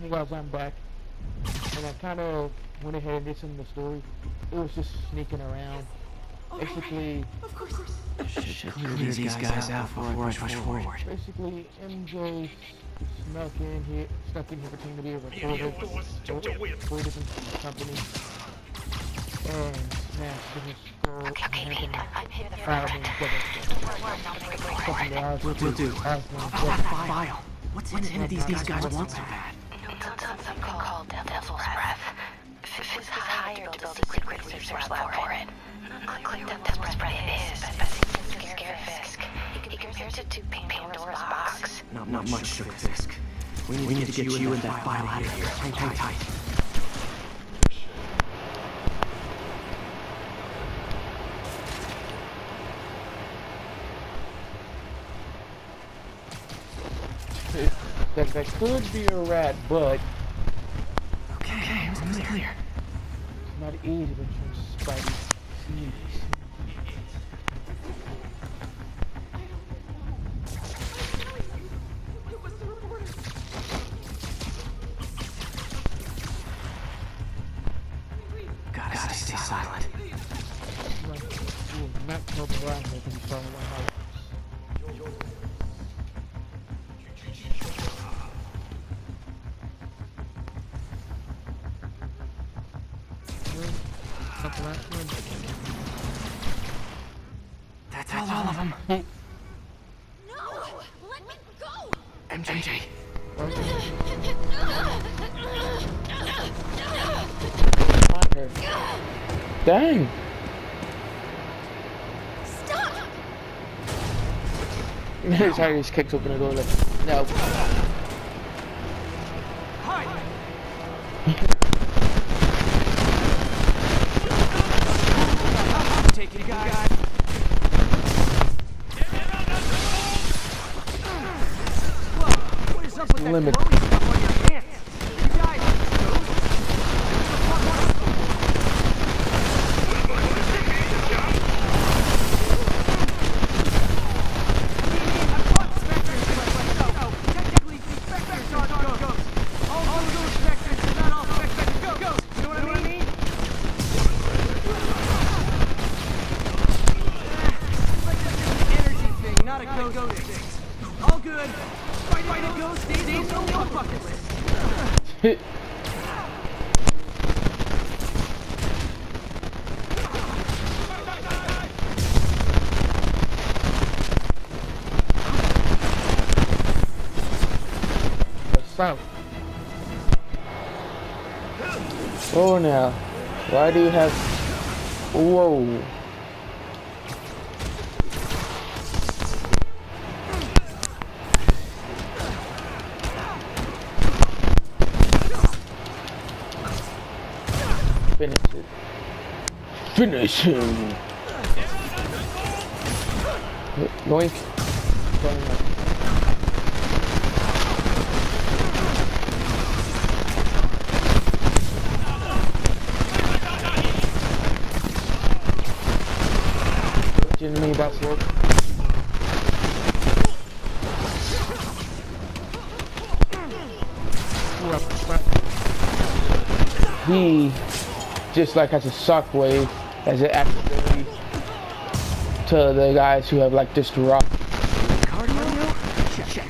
Hey guys, I'm back, and I kind of went ahead and did some of the story. It was just sneaking around. Basically, Should clear these guys out before I push forward. basically MJ snuck in here pretending to be a reporter for a different company, and smashed in his skull and had them filed in We'll do. That file. What's in it these guys want so bad? Something called Devil's Breath. Fisk is hired to build a secret research lab for it. Unclear what Devil's Breath is, but seems to scare Fisk. He compares it to Pandora's box. Not much, Sugar Fisk. We need to get you and that file out of here. Hang tight. That could be a rat, but Okay, it was clear. it's not easy to turn Spidey sees. Gotta stay silent. Like, you will not tell the rat when you saw my house. Not the last one. That's all of them. No! Let me go! MJ. Dang! Stop! Sorry, just kicked open the door like, no. Take it, guys. Whoa, what is up with Limit. that glowy stuff on your pants? You guys, technically, Spectres aren't ghosts. All ghost Spectres, but not all Spectres are ghosts. You know what I mean? It's like that's just an energy thing, not a ghost thing. All good. Fight a ghost days on no bucket list. Stop. Oh, now. Why do you have... Whoa. Finish it. Finish him. Yoink. Me about work. He just like has a shockwave as it accidentally to the guys who have like just rock. Cardio? Check.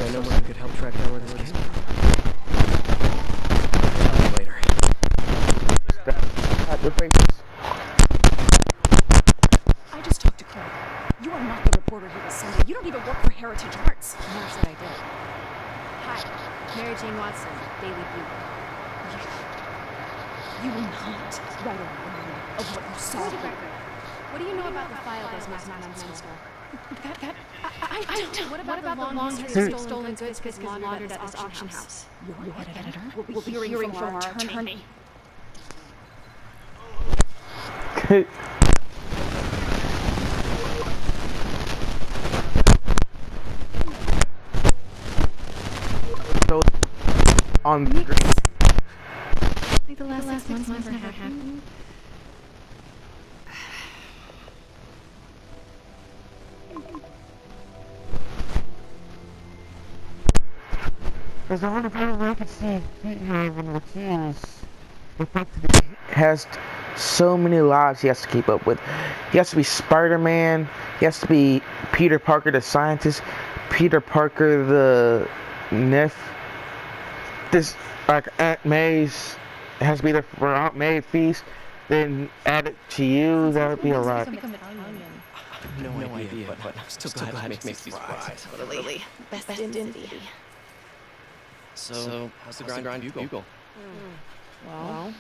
I know one could help track down where this came from. Later. I just talked to Chloe. You are not the reporter he was sending. You don't even work for Heritage Arts. Never said I did. Hi, Mary Jane Watson, Daily Bugle. You will not write a word of what you saw. For the record, what do you know about the file those mathematics stole? I don't. What about the long history of stolen goods Fisk has laundered at this auction house? Your editor will be hearing from our attorney. on the screen. The last 6 months never happened? There's a lot of people I can see having the keys. The fact that he has so many lives he has to keep up with. He has to be Spider-Man. He has to be Peter Parker the scientist. Peter Parker the this like Aunt May's has to be there for Aunt May feast. Then add it to you. That would be a lot. No idea, but I'm still glad it makes me surprised. Totally. Best in city. So, how's the grind bugle? Well,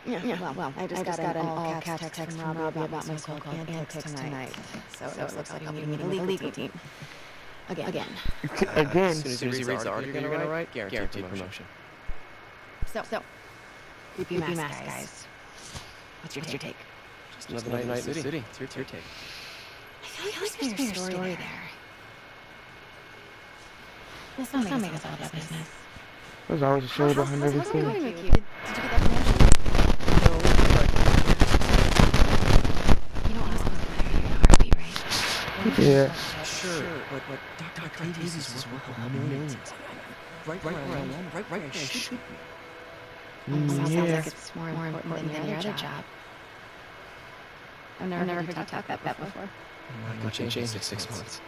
I just got an all-caps text from Robbie about my so-called antics tonight. So it looks like I'll be meeting the legal team. Again. Again. As soon as he reads the article you're gonna write, guaranteed promotion. So, keep your mask, guys. What's your take? Just another night in the city. It's your take. I feel like there's a story there. Let's not make us all about business. There's always a story behind everything. Did you get that promotion? You don't want us to go there in a heartbeat, right? Yeah. Sure, but Dr. Davies was worth millions. Right where I should be. Sounds Yeah. like it's more important than your other job. I've never heard you talk about that before. Not changed in 6 months.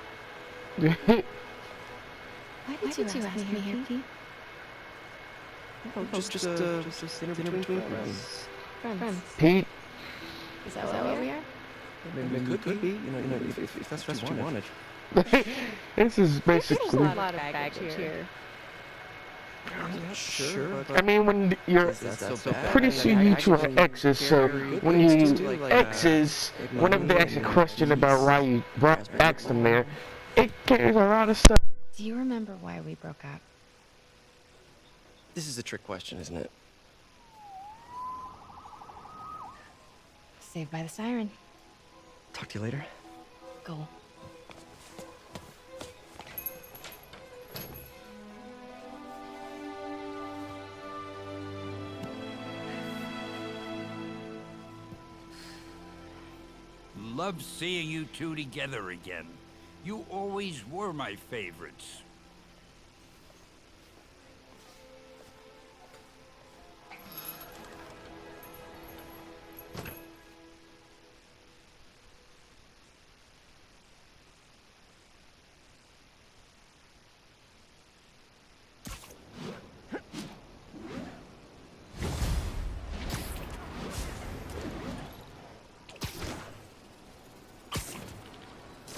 Why did you ask me here, Pete? Oh, just dinner between friends. Friends. Pete. Is that what we are? Maybe could be. You know, if that's what you wanted. This is basically. A lot of baggage here. Sure. I mean, when you're That's so bad. pretty soon you two are exes, so when you exes, whenever they ask a question about why you asked them there, it carries a lot of stuff. Do you remember why we broke up? This is a trick question, isn't it? Saved by the siren. Talk to you later. Go. Love seeing you two together again. You always were my favorites.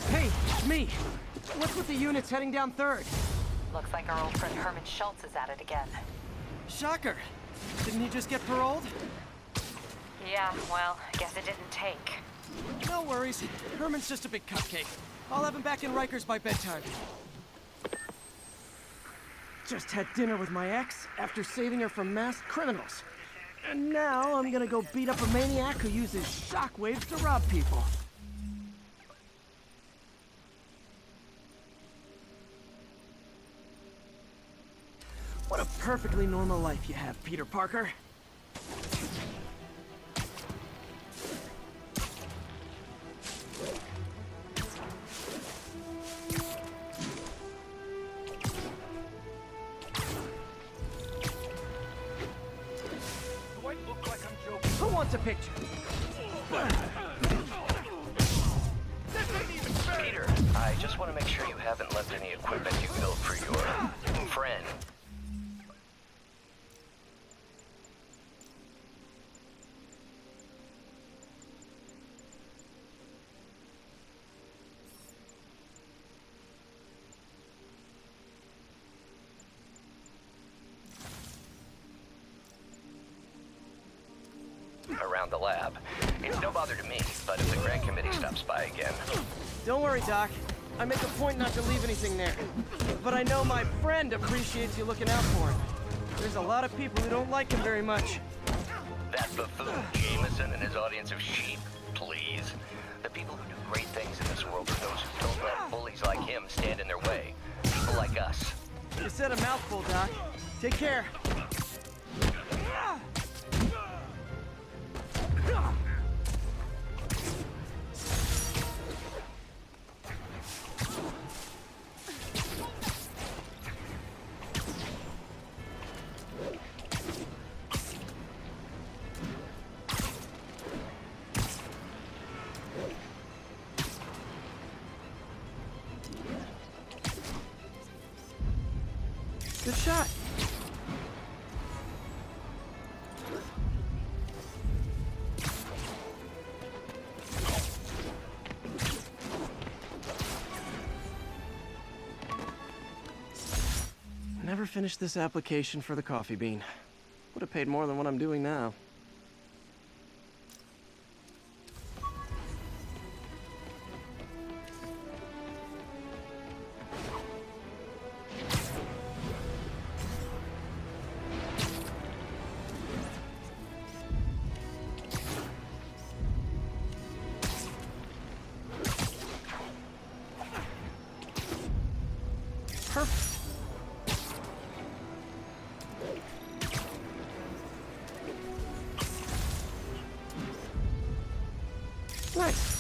Hey, it's me. What's with the units heading down 3rd? Looks like our old friend Herman Schultz is at it again. Shocker. Didn't he just get paroled? Yeah, well, I guess it didn't take. No worries. Herman's just a big cupcake. I'll have him back in Rikers by bedtime. Just had dinner with my ex after saving her from masked criminals. And now I'm gonna go beat up a maniac who uses shockwaves to rob people. What a perfectly normal life you have, Peter Parker. Do I look like I'm joking? Who wants a picture? Peter, I just want to make sure you haven't left any equipment you built for your friend. Around the lab. It's no bother to me, but if the grant committee stops by again. Don't worry, Doc. I make a point not to leave anything there. But I know my friend appreciates you looking out for him. There's a lot of people who don't like him very much. That buffoon Jameson and his audience of sheep, please. The people who do great things in this world are those who don't let bullies like him stand in their way. People like us. You said a mouthful, Doc. Take care. Good shot. Never finished this application for the coffee bean. Would have paid more than what I'm doing now. Perfect. Nice.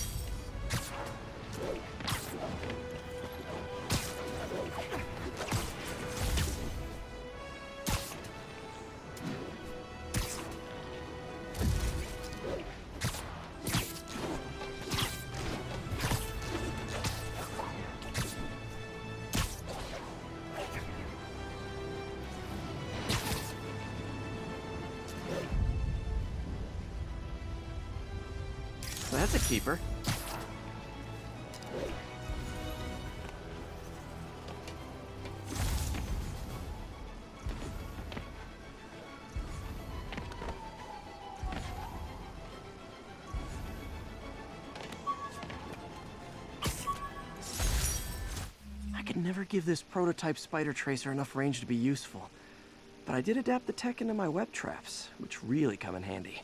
That's a keeper. I could never give this prototype spider tracer enough range to be useful, but I did adapt the tech into my web traps, which really come in handy.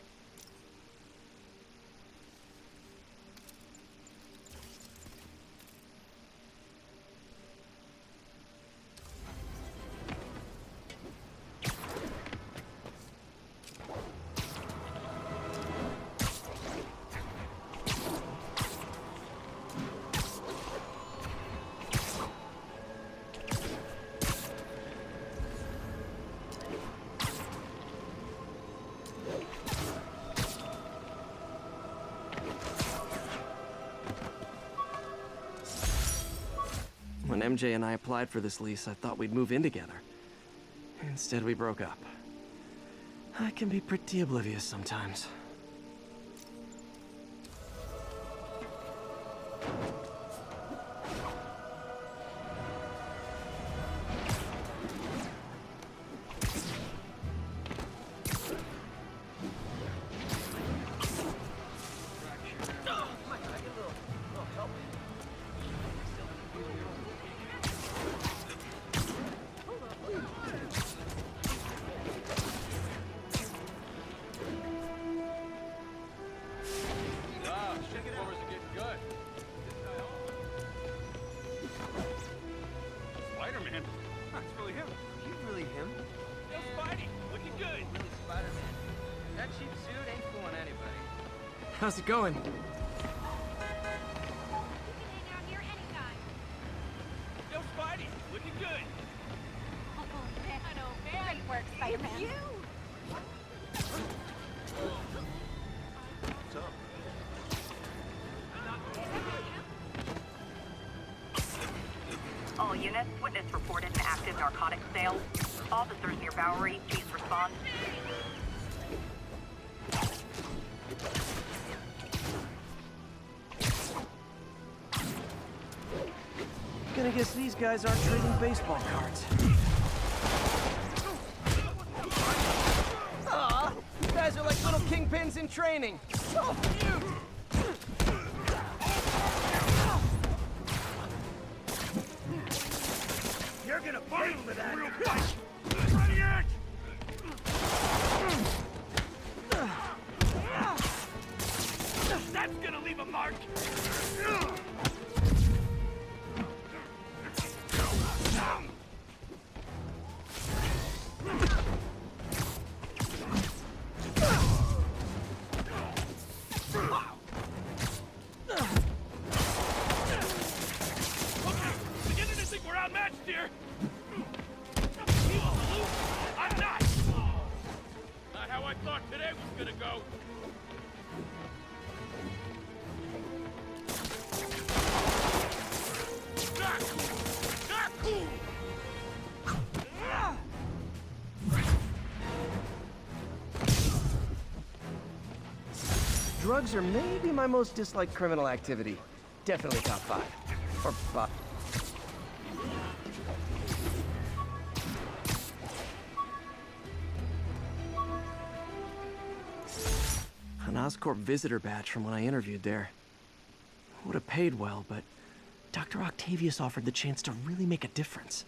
When MJ and I applied for this lease, I thought we'd move in together. Instead, we broke up. I can be pretty oblivious sometimes. Spider-Man? That's really him. You really him? Yo, Spidey, looking good. Really Spider-Man. That cheap suit ain't fooling anybody. How's it going? You can hang out here anytime. Yo, Spidey, looking good. Oh, man. I know, man. Great work, Spider-Man. You! What's up? All units, witness reported an active narcotics sale. Officers near Bowery, please respond. Gonna guess these guys aren't trading baseball cards. Aw, you guys are like little kingpins in training. So cute! You're gonna burn with that. Real fight. Ready, act! That's gonna leave a mark. Beginning to think we're outmatched here. I'm not. Not how I thought today was gonna go. Not cool. Not cool. Drugs are maybe my most disliked criminal activity. Definitely top 5. Or bottom. An Oscorp visitor badge from when I interviewed there. Would have paid well, but Dr. Octavius offered the chance to really make a difference.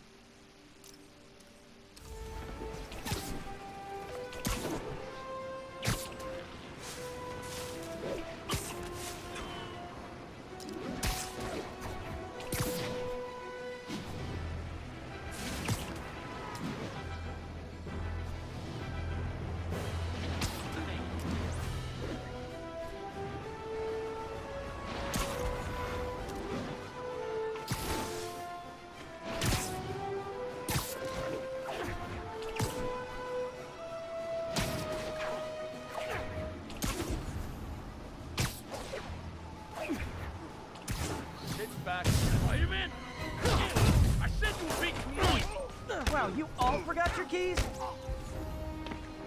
Wow, you all forgot your keys?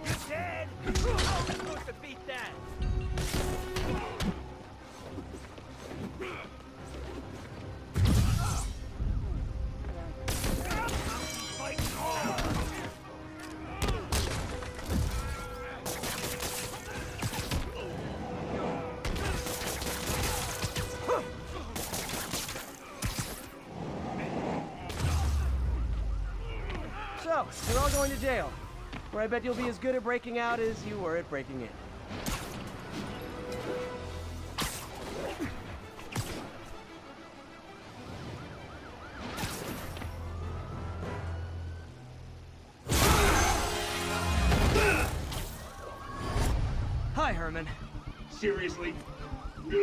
You dead? How are we supposed to beat that? So, you're all going to jail, where I bet you'll be as good at breaking out as you were at breaking in. Hi, Herman. Seriously? Give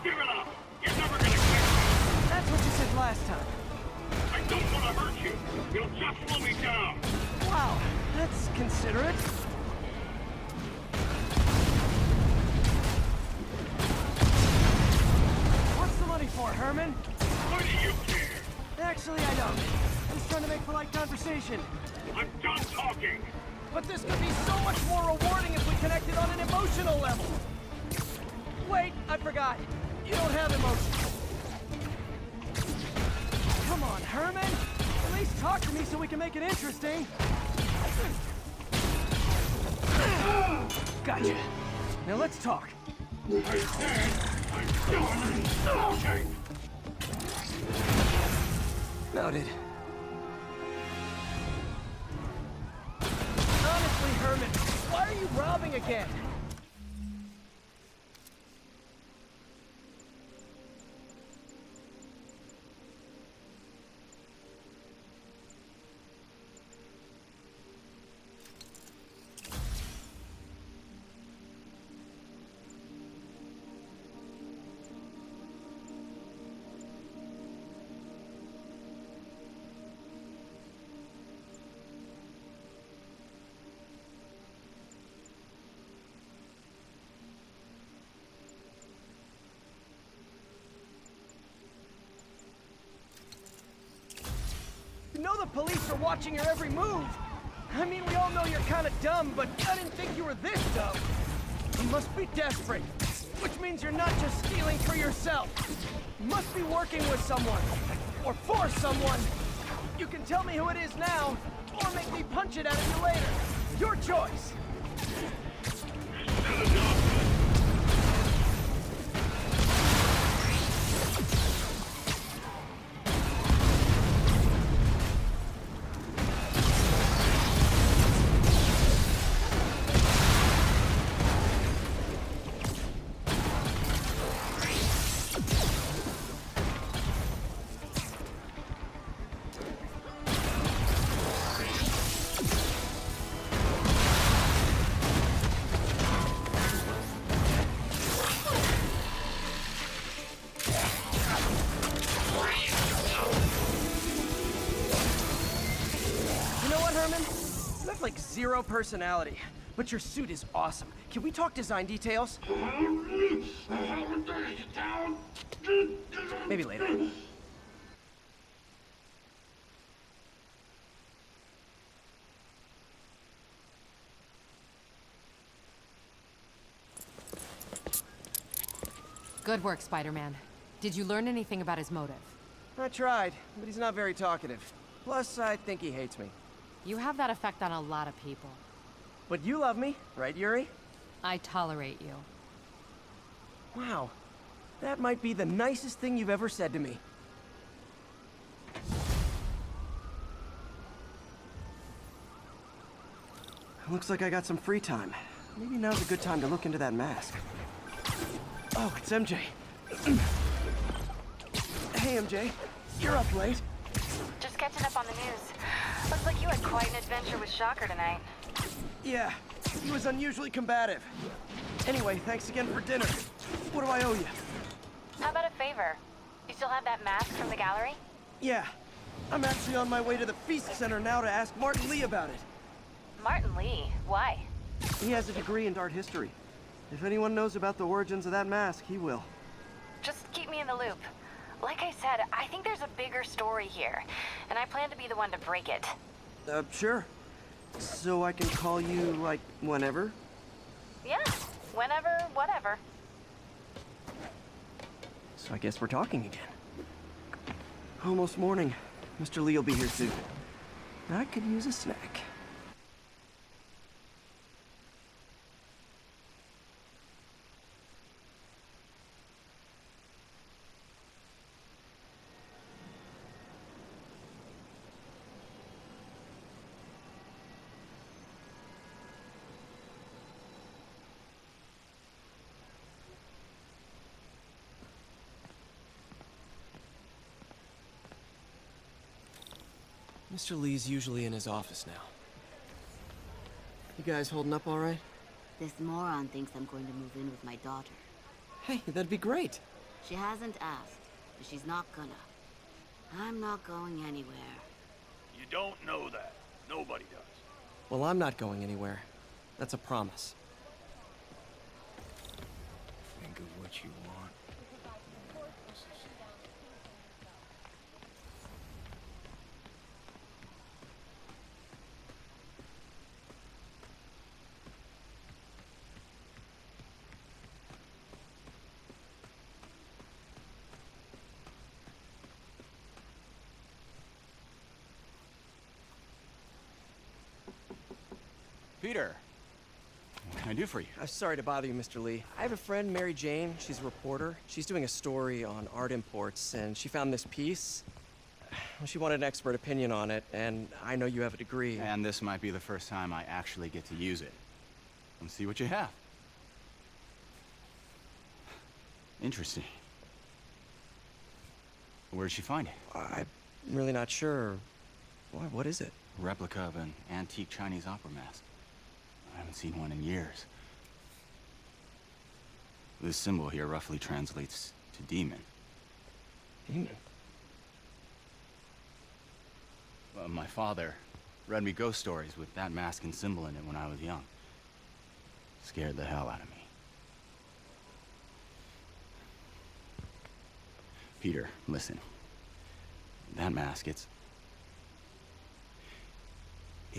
it up! You're never gonna catch me! That's what you said last time. I don't want to hurt you! You'll just slow me down! Wow, that's considerate. What's the money for, Herman? Why do you care? Actually, I don't. I'm just trying to make polite conversation. I'm done talking! But this could be so much more rewarding if we connected on an emotional level. Wait, I forgot. You don't have emotions. Come on, Herman. At least talk to me so we can make it interesting. Gotcha. Now let's talk. I said I'm done talking! Noted. Honestly, Herman, why are you robbing again? You know the police are watching your every move. I mean, we all know you're kind of dumb, but I didn't think you were this dumb. You must be desperate, which means you're not just stealing for yourself. You must be working with someone, or for someone. You can tell me who it is now, or make me punch it out of you later. Your choice. You have like zero personality, but your suit is awesome. Can we talk design details? Maybe later. Good work, Spider-Man. Did you learn anything about his motive? I tried, but he's not very talkative. Plus, I think he hates me. You have that effect on a lot of people. But you love me, right, Yuri? I tolerate you. Wow. That might be the nicest thing you've ever said to me. Looks like I got some free time. Maybe now's a good time to look into that mask. Oh, it's MJ. Hey, MJ. You're up late. Just catching up on the news. Looks like you had quite an adventure with Shocker tonight. Yeah, he was unusually combative. Anyway, thanks again for dinner. What do I owe you? How about a favor? You still have that mask from the gallery? Yeah. I'm actually on my way to the Feast Center now to ask Martin Lee about it. Martin Lee? Why? He has a degree in art history. If anyone knows about the origins of that mask, he will. Just keep me in the loop. Like I said, I think there's a bigger story here, and I plan to be the one to break it. Sure. So I can call you, like, whenever? Yeah, whenever, whatever. So I guess we're talking again. Almost morning. Mr. Lee will be here soon. I could use a snack. Mr. Lee's usually in his office now. You guys holding up all right? This moron thinks I'm going to move in with my daughter. Hey, that'd be great. She hasn't asked, but she's not gonna. I'm not going anywhere. You don't know that. Nobody does. Well, I'm not going anywhere. That's a promise. Think of what you want. Peter, what can I do for you? Sorry to bother you, Mr. Lee. I have a friend, Mary Jane. She's a reporter. She's doing a story on art imports, and she found this piece. She wanted an expert opinion on it, and I know you have a degree. And this might be the first time I actually get to use it. Let's see what you have. Interesting. Where'd she find it? I'm really not sure. What is it? A replica of an antique Chinese opera mask. I haven't seen one in years. This symbol here roughly translates to demon. Demon? Well, my father read me ghost stories with that mask and symbol in it when I was young. Scared the hell out of me. Peter, listen. That mask, it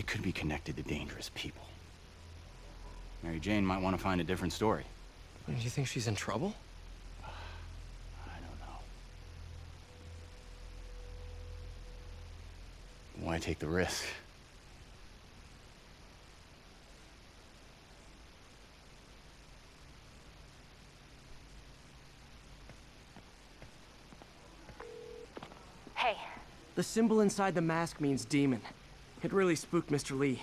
could be connected to dangerous people. Mary Jane might want to find a different story. Do you think she's in trouble? I don't know. Why take the risk? Hey. The symbol inside the mask means demon. It really spooked Mr. Lee.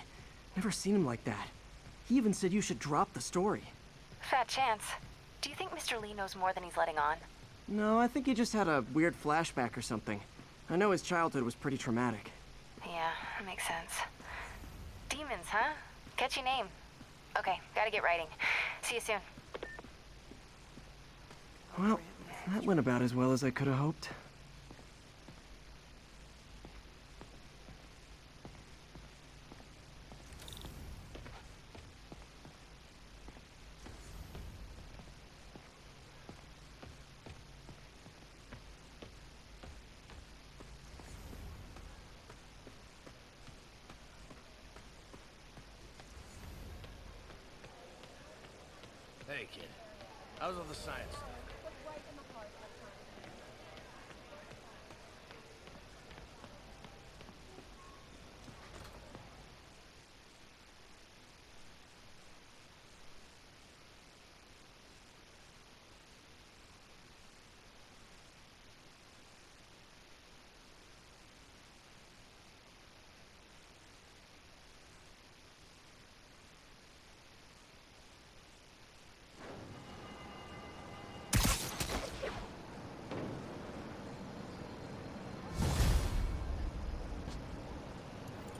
Never seen him like that. He even said you should drop the story. Fat chance. Do you think Mr. Lee knows more than he's letting on? No, I think he just had a weird flashback or something. I know his childhood was pretty traumatic. Yeah, that makes sense. Demons, huh? Catchy name. Okay, gotta get writing. See you soon. Well, that went about as well as I could have hoped. Hey, kid. How's all the science stuff?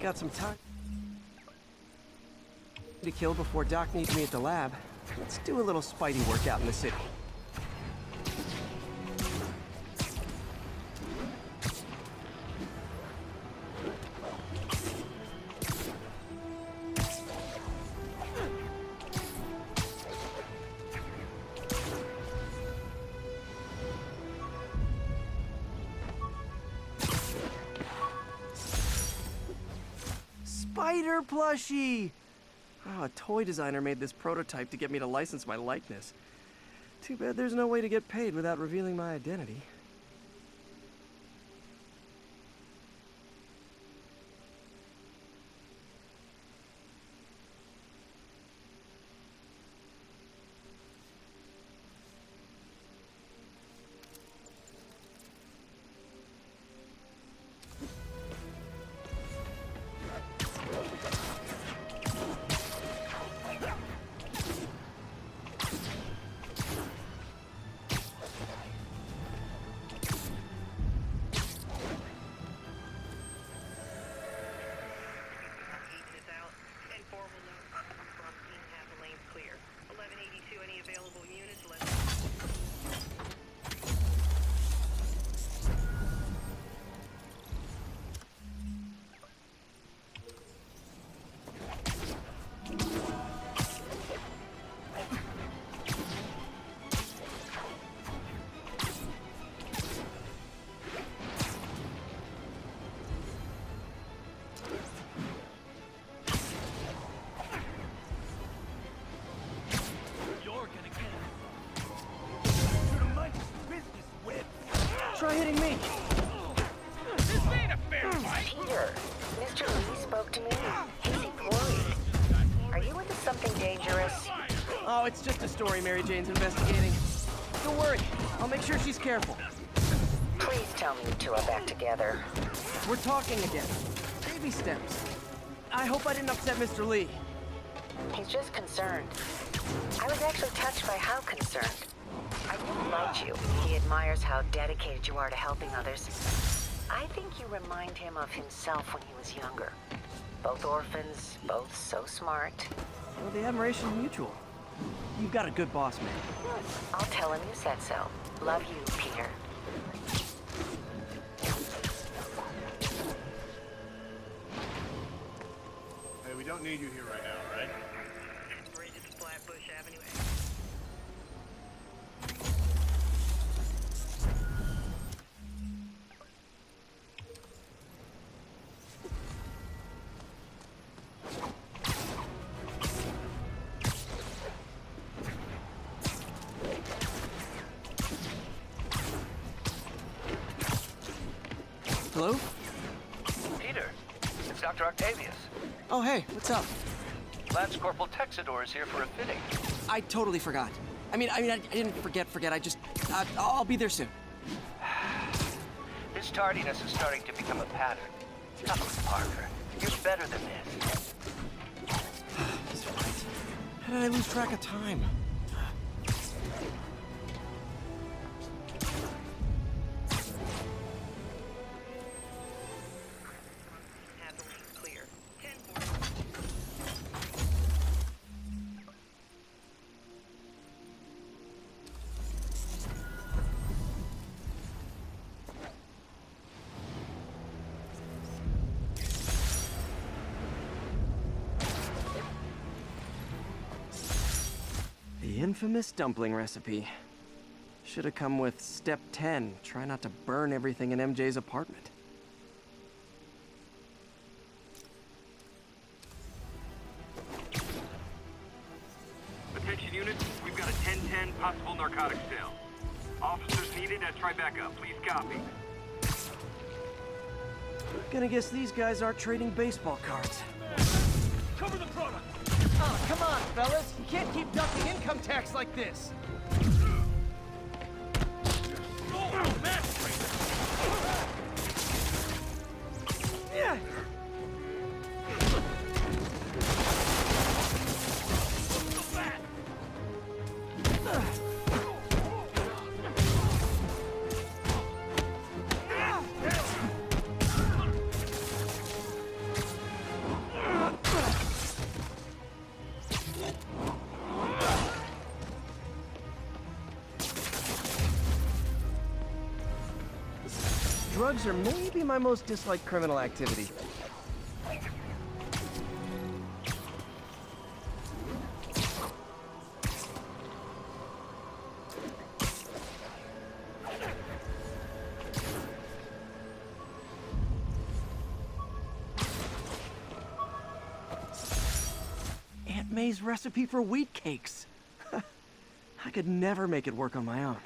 Got some time to kill before Doc needs me at the lab. Let's do a little Spidey workout in the city. Spider plushie! Oh, a toy designer made this prototype to get me to license my likeness. Too bad there's no way to get paid without revealing my identity. Try hitting me. This ain't a fair fight. Peter, Mr. Lee spoke to me. He seemed worried. Are you into something dangerous? Oh, it's just a story Mary Jane's investigating. Don't worry, I'll make sure she's careful. Please tell me you two are back together. We're talking again. Baby steps. I hope I didn't upset Mr. Lee. He's just concerned. I was actually touched by how concerned. I really liked you. He admires how dedicated you are to helping others. I think you remind him of himself when he was younger. Both orphans, both so smart. Well, the admiration's mutual. You've got a good boss, man. I'll tell him you said so. Love you, Peter. Hey, we don't need you here right now, right? Bridge is Flatbush Avenue. Hello? Peter, it's Dr. Octavius. Oh, hey, what's up? Lance Corporal Texador is here for a fitting. I totally forgot. I didn't forget. I'll be there soon. This tardiness is starting to become a pattern. Look, Parker, you're better than this. He's right. How did I lose track of time? The infamous dumpling recipe. Should have come with step 10. Try not to burn everything in MJ's apartment. Attention units, we've got a 10-10 possible narcotics sale. Officers needed at Tribeca. Please copy. Gonna guess these guys aren't trading baseball cards. Cover the product. Oh, come on, fellas. You can't keep ducking income tax like this. Oh, match Yeah. Drugs are maybe my most disliked criminal activity. Aunt May's recipe for wheat cakes. I could never make it work on my own.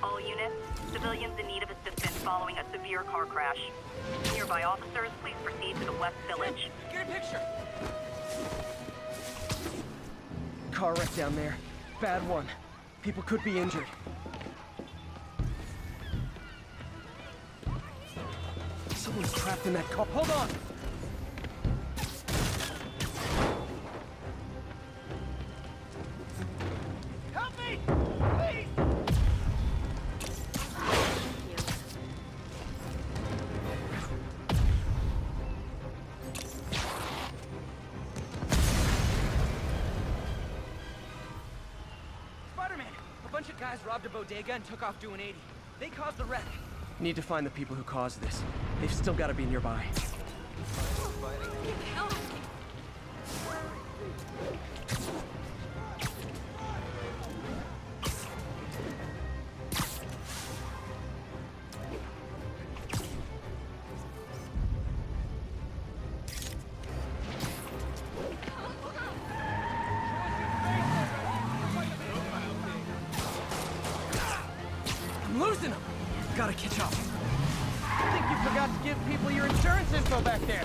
All units, civilians in need of assistance following a severe car crash. Nearby officers, please proceed to the West Village. Get a picture! Car wreck down there. Bad one. People could be injured. Someone's trapped in that car. Hold on! Help me! Please! Spider-Man! A bunch of guys robbed a bodega and took off doing 80. They caused the wreck. Need to find the people who caused this. They've still got to be nearby. I'm losing them! Gotta catch up. I think you forgot to give people your insurance info back there.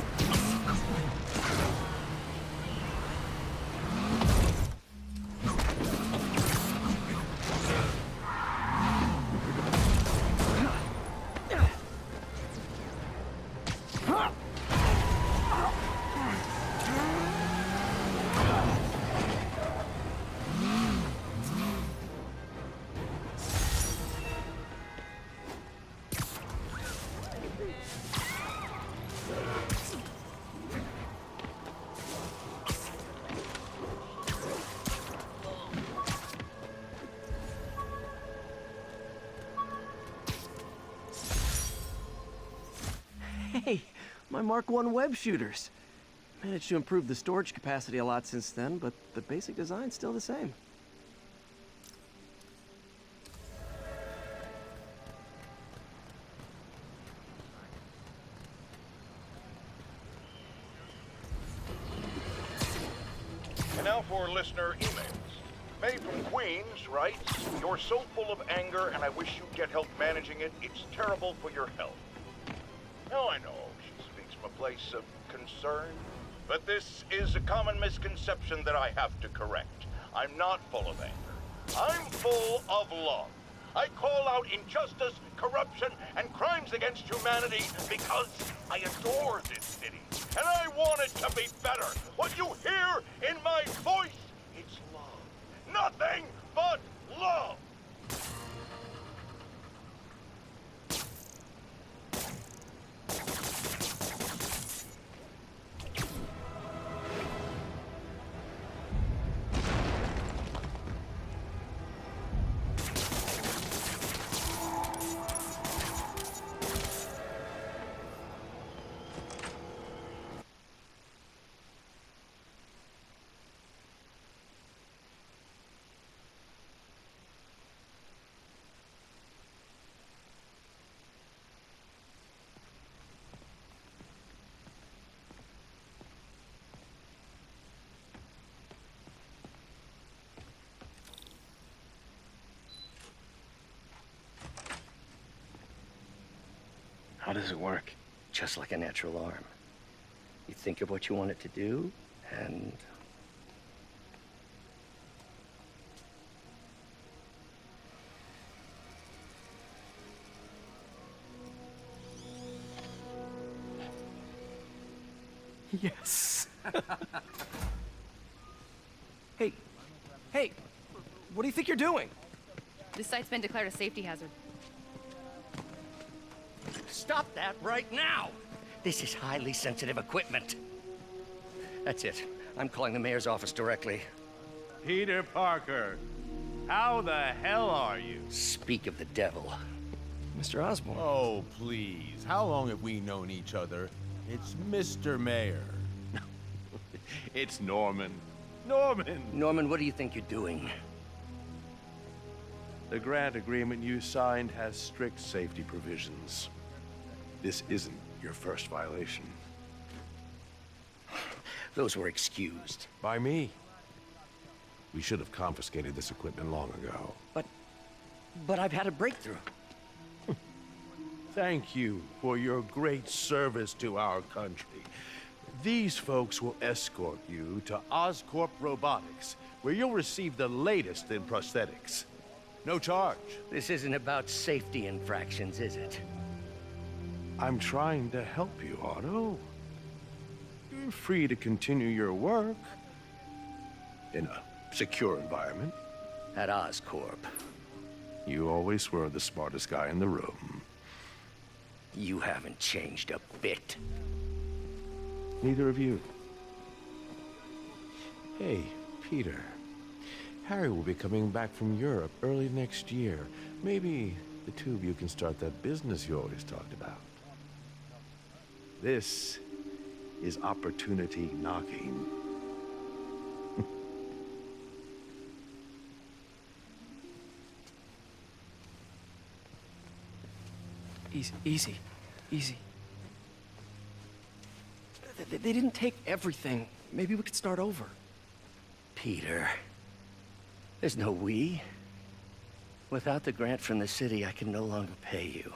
Hey, my Mark I web shooters. Managed to improve the storage capacity a lot since then, but the basic design's still the same. And now for listener emails. May from Queens writes, "You're so full of anger and I wish you'd get help managing it. It's terrible for your health." Now I know she speaks from a place of concern, but this is a common misconception that I have to correct. I'm not full of anger. I'm full of love. I call out injustice, corruption, and crimes against humanity because I adore this city. And I want it to be better. What you hear in my voice, it's love. Nothing but love. How does it work? Just like a natural arm. You think of what you want it to do, and... Yes. Hey, what do you think you're doing? This site's been declared a safety hazard. Stop that right now! This is highly sensitive equipment. That's it. I'm calling the mayor's office directly. Peter Parker, how the hell are you? Speak of the devil. Mr. Osborn. Oh, please. How long have we known each other? It's Mr. Mayor. It's Norman. Norman! Norman, what do you think you're doing? The grant agreement you signed has strict safety provisions. This isn't your first violation. Those were excused. By me. We should have confiscated this equipment long ago. But I've had a breakthrough. Thank you for your great service to our country. These folks will escort you to Oscorp Robotics, where you'll receive the latest in prosthetics. No charge. This isn't about safety infractions, is it? I'm trying to help you, Otto. You're free to continue your work in a secure environment. At Oscorp. You always were the smartest guy in the room. You haven't changed a bit. Neither of you. Hey, Peter. Harry will be coming back from Europe early next year. Maybe the two of you can start that business you always talked about. This is opportunity knocking. Easy. They didn't take everything. Maybe we could start over. Peter, there's no we. Without the grant from the city, I can no longer pay you.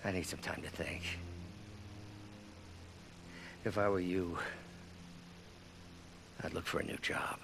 I need some time to think. If I were you, I'd look for a new job.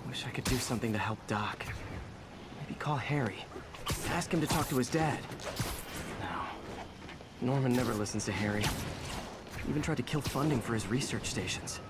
Wish I could do something to help Doc. Maybe call Harry. Ask him to talk to his dad. No. Norman never listens to Harry. Even tried to kill funding for his research stations.